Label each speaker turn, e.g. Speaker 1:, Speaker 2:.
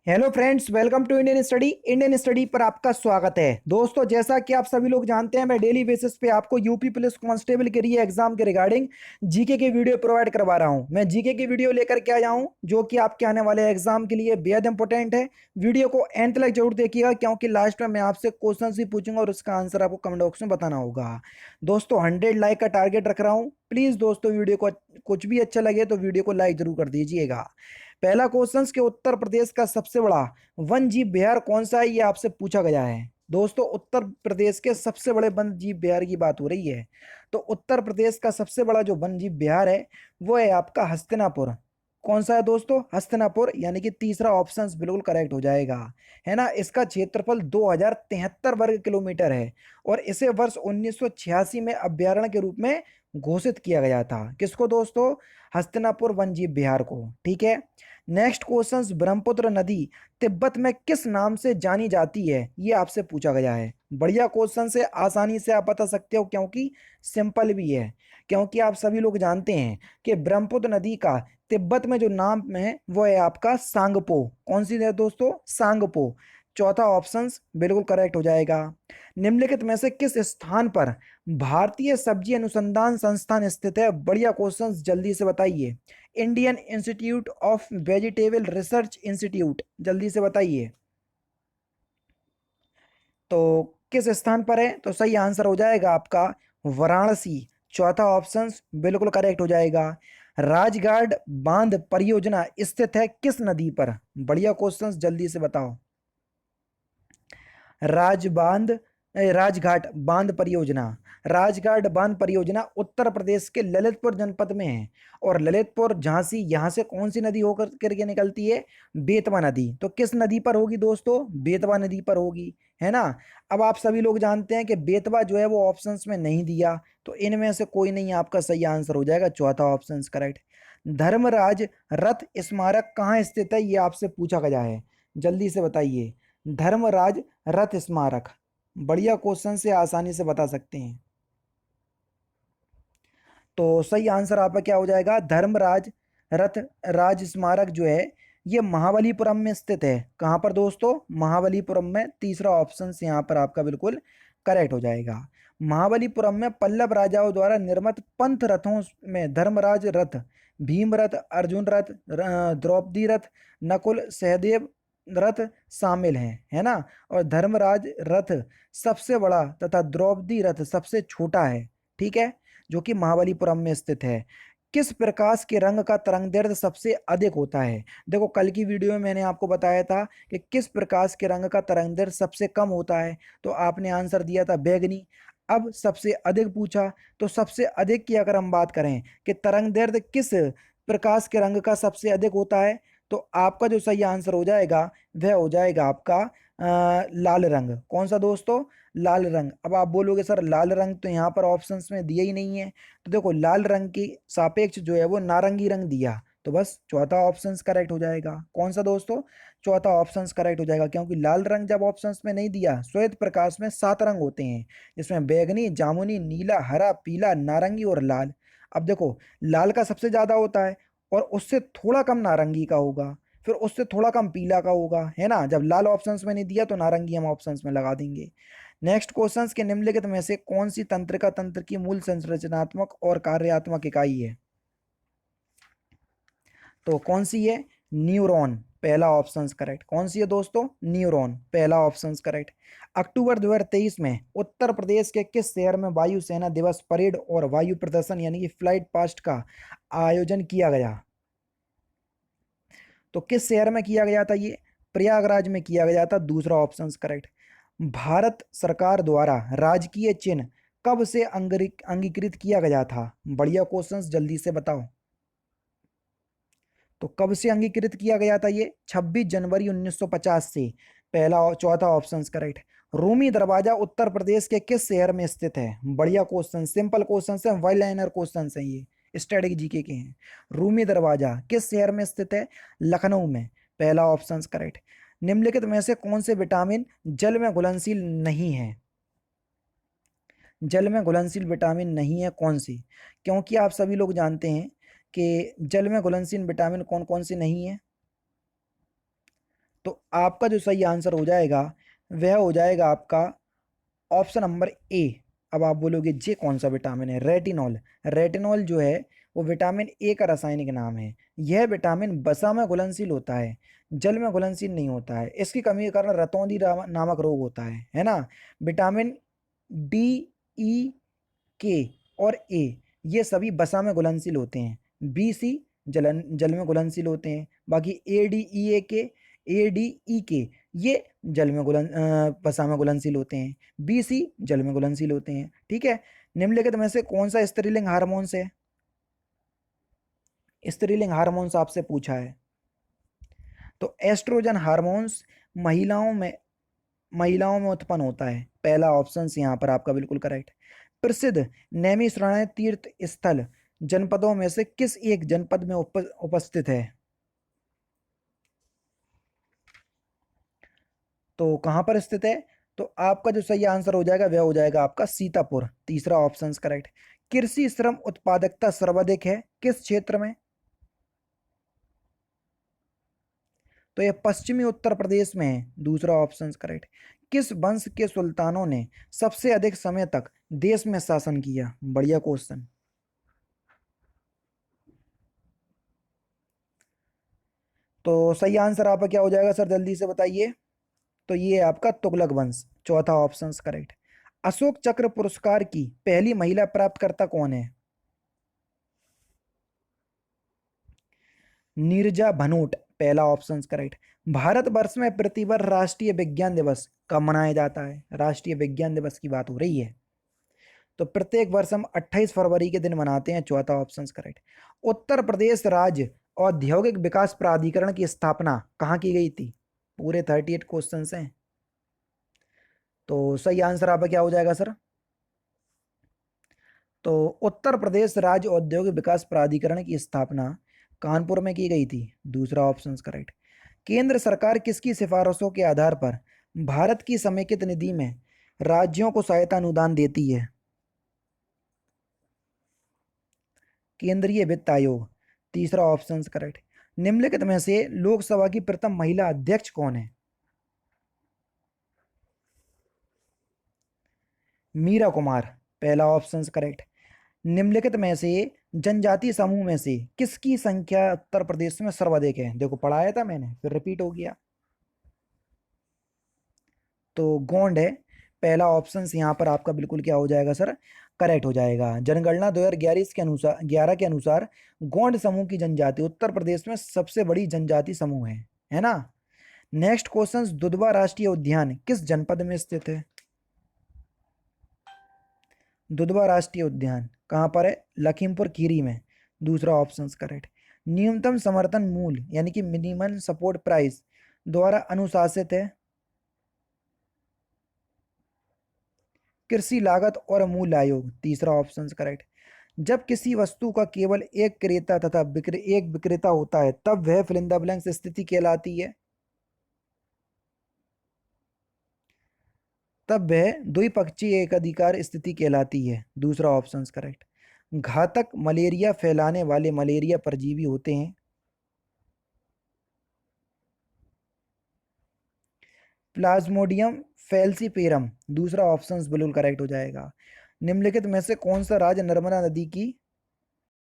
Speaker 1: Hello friends, welcome to Indian study पर आपका स्वागत है। दोस्तों, जैसा कि आप सभी लोग जानते हैं, मैं डेली बेसिस पे आपको यूपी पुलिस कांस्टेबल के लिए एग्जाम के रिगार्डिंग जीके के वीडियो प्रोवाइड करवा रहा हूं। मैं जीके की वीडियो लेकर के आया हूं जो कि आपके आने वाले एग्जाम के लिए बेहद इंपॉर्टेंट है। वीडियो को एंड तक जरूर देखिएगा क्योंकि लास्ट में मैं आपसे क्वेश्चन भी पूछूंगा और उसका आंसर आपको कमेंट बॉक्स में बताना होगा। दोस्तों, 100 लाइक का टारगेट रख रहा हूँ। प्लीज दोस्तों, वीडियो को कुछ भी अच्छा लगे तो वीडियो को लाइक जरूर कर दीजिएगा। पहला क्वेश्चन के उत्तर प्रदेश का सबसे बड़ा वन जीव विहार कौन सा है, ये आपसे पूछा गया है। दोस्तों, उत्तर प्रदेश के सबसे बड़े वन जीव विहार की बात हो रही है। तो उत्तर प्रदेश का सबसे बड़ा जो वन जीव विहार है वो है आपका हस्तिनापुर। कौन सा है दोस्तों? हस्तिनापुर, यानी कि तीसरा ऑप्शन बिल्कुल करेक्ट हो जाएगा। है ना। इसका क्षेत्रफल 2073 वर्ग किलोमीटर है और इसे वर्ष 1986 में अभ्यारण्य के रूप में घोषित किया गया था। किसको दोस्तों? हस्तिनापुर वन जीव विहार को। ठीक है। नेक्स्ट क्वेश्चन, ब्रह्मपुत्र नदी तिब्बत में किस नाम से जानी जाती है, ये आपसे पूछा गया है। बढ़िया क्वेश्चन से आसानी से आप बता सकते हो क्योंकि सिंपल भी है। क्योंकि आप सभी लोग जानते हैं कि ब्रह्मपुत्र नदी का तिब्बत में जो नाम है वो है आपका सांगपो। कौन सी है दोस्तों? सांगपो। चौथा ऑप्शन बिल्कुल करेक्ट हो जाएगा। निम्नलिखित में से किस स्थान पर भारतीय सब्जी अनुसंधान संस्थान स्थित है? बढ़िया क्वेश्चन, जल्दी से बताइए। Indian institute of vegetable research institute, जल्दी से बताइए। तो किस स्थान पर है? तो सही आंसर हो जाएगा आपका वाराणसी। चौथा ऑप्शन बिल्कुल करेक्ट हो जाएगा। राजघाट बांध परियोजना स्थित है किस नदी पर? बढ़िया क्वेश्चन, जल्दी से बताओ। राजघाट बांध परियोजना। राजघाट बांध परियोजना उत्तर प्रदेश के ललितपुर जनपद में है। और ललितपुर झांसी, यहाँ से कौन सी नदी होकर करके निकलती है? बेतवा नदी। तो किस नदी पर होगी दोस्तों? बेतवा नदी पर होगी। है ना। अब आप सभी लोग जानते हैं कि बेतवा जो है वो ऑप्शंस में नहीं दिया, तो इनमें से कोई नहीं आपका सही आंसर हो जाएगा। चौथा ऑप्शन करेक्ट। धर्मराज रथ स्मारक कहाँ स्थित है, ये आपसे पूछा गया है। जल्दी से बताइए। धर्मराज रथ स्मारक। बढ़िया क्वेश्चन से आसानी से बता सकते हैं। तो सही आंसर आपका क्या हो जाएगा? धर्मराज रथ राज स्मारक जो है ये महाबलीपुरम में स्थित है। कहाँ पर दोस्तों? महाबलीपुरम में। तीसरा ऑप्शन यहाँ पर आपका बिल्कुल करेक्ट हो जाएगा। महाबलीपुरम में पल्लव राजाओं द्वारा निर्मित पंथ रथों में धर्मराज रथ, भीम रथ, अर्जुन रथ, द्रौपदी रथ, नकुल सहदेव रथ शामिल हैं। है ना। और धर्मराज रथ सबसे बड़ा तथा द्रौपदी रथ सबसे छोटा है। ठीक है। जो कि महाबलीपुरम में स्थित है। किस प्रकाश के रंग का तरंगदैर्घ्य सबसे अधिक होता है? देखो, कल की वीडियो में मैंने आपको बताया था कि किस प्रकाश के रंग का तरंगदैर्घ्य सबसे कम होता है, तो आपने आंसर दिया था बैगनी। अब सबसे अधिक पूछा, तो सबसे अधिक की अगर हम बात करें कि तरंगदैर्घ्य किस प्रकाश के रंग का सबसे अधिक होता है, तो आपका जो सही आंसर हो जाएगा वह हो जाएगा आपका लाल रंग। कौन सा दोस्तों? लाल रंग। अब आप बोलोगे सर लाल रंग तो यहाँ पर ऑप्शंस में दिया ही नहीं है। तो देखो, लाल रंग की सापेक्ष जो है वो नारंगी रंग दिया, तो बस चौथा ऑप्शन करेक्ट हो जाएगा। कौन सा दोस्तों? चौथा ऑप्शन करेक्ट हो जाएगा क्योंकि लाल रंग जब ऑप्शंस में नहीं दिया, श्वेत प्रकाश में 7 रंग होते हैं जिसमें बैगनी, जामुनी, नीला, हरा, पीला, नारंगी और लाल। अब देखो, लाल का सबसे ज्यादा होता है और उससे थोड़ा कम नारंगी का होगा, फिर उससे थोड़ा कम पीला का होगा। है ना। जब लाल ऑप्शंस में नहीं दिया तो नारंगी हम ऑप्शंस में लगा देंगे। नेक्स्ट क्वेश्चंस के निम्नलिखित में से कौन सी तंत्रिका तंत्र की मूल संरचनात्मक और कार्यात्मक इकाई है? तो कौन सी है? न्यूरॉन। पहला ऑप्शन करेक्ट। कौन सी है दोस्तों? न्यूरॉन। पहला ऑप्शन करेक्ट। अक्टूबर 2023 में उत्तर प्रदेश के किस शहर में वायुसेना दिवस परेड और वायु प्रदर्शन यानी कि फ्लाइट पास्ट का आयोजन किया गया? तो किस शहर में किया गया था ये? प्रयागराज में किया गया था। दूसरा ऑप्शन करेक्ट। भारत सरकार द्वारा राजकीय चिन्ह कब से अंगीकृत किया गया था? बढ़िया क्वेश्चंस, जल्दी से बताओ। तो कब से अंगीकृत किया गया था ये? 26 जनवरी 1950 से। पहला और चौथा ऑप्शन करेक्ट। रूमी दरवाजा उत्तर प्रदेश के किस शहर में स्थित है? बढ़िया क्वेश्चन, सिंपल क्वेश्चन है, वन लाइनर क्वेश्चन है, ये स्टैटिक जीके के हैं। रूमी दरवाजा किस शहर में स्थित है? लखनऊ में। पहला ऑप्शन करेक्ट। निम्नलिखित में से कौन से विटामिन जल में घुलनशील नहीं है? जल में घुलनशील विटामिन नहीं है कौन सी? क्योंकि आप सभी लोग जानते हैं कि जल में घुलनशील विटामिन कौन कौन सी नहीं है। तो आपका जो सही आंसर हो जाएगा वह हो जाएगा आपका ऑप्शन नंबर ए। अब आप बोलोगे जे कौन सा विटामिन है? रेटिनॉल। रेटिनॉल जो है वो विटामिन ए का रासायनिक नाम है। यह विटामिन वसा में घुलनशील होता है, जल में घुलनशील नहीं होता है। इसकी कमी के कारण रतौंधी नामक रोग होता है ना। विटामिन डी, ई, के और ए ये सभी वसा में घुलनशील होते हैं। बी, सी जल में घुलनशील होते हैं। बाकी ए, डी, ई, ए, डी, ई, के ये वसा में घुलनशील होते हैं। बी, सी जल में घुलनशील होते हैं। ठीक है। निम्नलिखित में से कौन सा स्त्रीलिंग हार्मोन्स है? स्त्रीलिंग हार्मोन्स आपसे पूछा है। तो एस्ट्रोजन हार्मोन्स महिलाओं में उत्पन्न होता है। पहला ऑप्शन यहाँ पर आपका बिल्कुल करेक्ट। प्रसिद्ध नैमिषारण्य तीर्थ स्थल जनपदों में से किस एक जनपद में उपस्थित है? तो कहां पर स्थित है? तो आपका जो सही आंसर हो जाएगा वह हो जाएगा आपका सीतापुर। तीसरा ऑप्शन करेक्ट। कृषि श्रम उत्पादकता सर्वाधिक है किस क्षेत्र में? तो यह पश्चिमी उत्तर प्रदेश में है। दूसरा ऑप्शन करेक्ट। किस वंश के सुल्तानों ने सबसे अधिक समय तक देश में शासन किया? बढ़िया क्वेश्चन। तो सही आंसर आपका क्या हो जाएगा सर, जल्दी से बताइए। तो ये है आपका तुगलक वंश। चौथा ऑप्शन करेक्ट। अशोक चक्र पुरस्कार की पहली महिला प्राप्तकर्ता कौन है? नीरजा भनोट। पहला ऑप्शन करेक्ट। भारतवर्ष में प्रतिवर्ष राष्ट्रीय विज्ञान दिवस कब मनाया जाता है? राष्ट्रीय विज्ञान दिवस की बात हो रही है। तो प्रत्येक वर्ष हम 28 फरवरी के दिन मनाते हैं। चौथा ऑप्शन करेक्ट। उत्तर प्रदेश राज्य औद्योगिक विकास प्राधिकरण की स्थापना कहाँ की गई थी? पूरे 38 क्वेश्चन हैं। तो सही आंसर आपका क्या हो जाएगा सर? तो उत्तर प्रदेश राज्य औद्योगिक विकास प्राधिकरण की स्थापना कानपुर में की गई थी। दूसरा ऑप्शन करेक्ट। केंद्र सरकार किसकी सिफारिशों के आधार पर भारत की समेकित निधि में राज्यों को सहायता अनुदान देती है? केंद्रीय वित्त आयोग। तीसरा ऑप्शन करेक्ट। निम्नलिखित में से लोकसभा की प्रथम महिला अध्यक्ष कौन है? मीरा कुमार। पहला ऑप्शन करेक्ट। निम्नलिखित में से जनजाति समूह में से किसकी संख्या उत्तर प्रदेश में सर्वाधिक है? देखो पढ़ाया था मैंने, फिर रिपीट हो गया। तो गोंड है। पहला ऑप्शन यहाँ पर आपका बिल्कुल क्या हो जाएगा सर, करेक्ट हो जाएगा। जनगणना 2011 के अनुसार गोंड समूह की जनजाति उत्तर प्रदेश में सबसे बड़ी जनजाति समूह है ना। नेक्स्ट क्वेश्चन, दुधवा राष्ट्रीय उद्यान किस जनपद में स्थित है? दुधवा राष्ट्रीय उद्यान कहाँ पर है? लखीमपुर खीरी में। दूसरा ऑप्शन करेक्ट। न्यूनतम समर्थन मूल्य यानी कि मिनिमम सपोर्ट प्राइस द्वारा अनुशासित है? कृषि लागत और मूल्य आयोग। तीसरा ऑप्शन करेक्ट। जब किसी वस्तु का केवल एक क्रेता तथा एक विक्रेता होता है तब वह फिल इन द ब्लैंक्स स्थिति कहलाती है? तब वह द्विपक्षीय एकाधिकार स्थिति कहलाती है। दूसरा ऑप्शन करेक्ट। घातक मलेरिया फैलाने वाले मलेरिया परजीवी होते हैं? Plasmodium falciparum. दूसरा ऑप्शन बिल्कुल करेक्ट हो जाएगा। निम्नलिखित में से कौन सा राज्य नर्मदा नदी की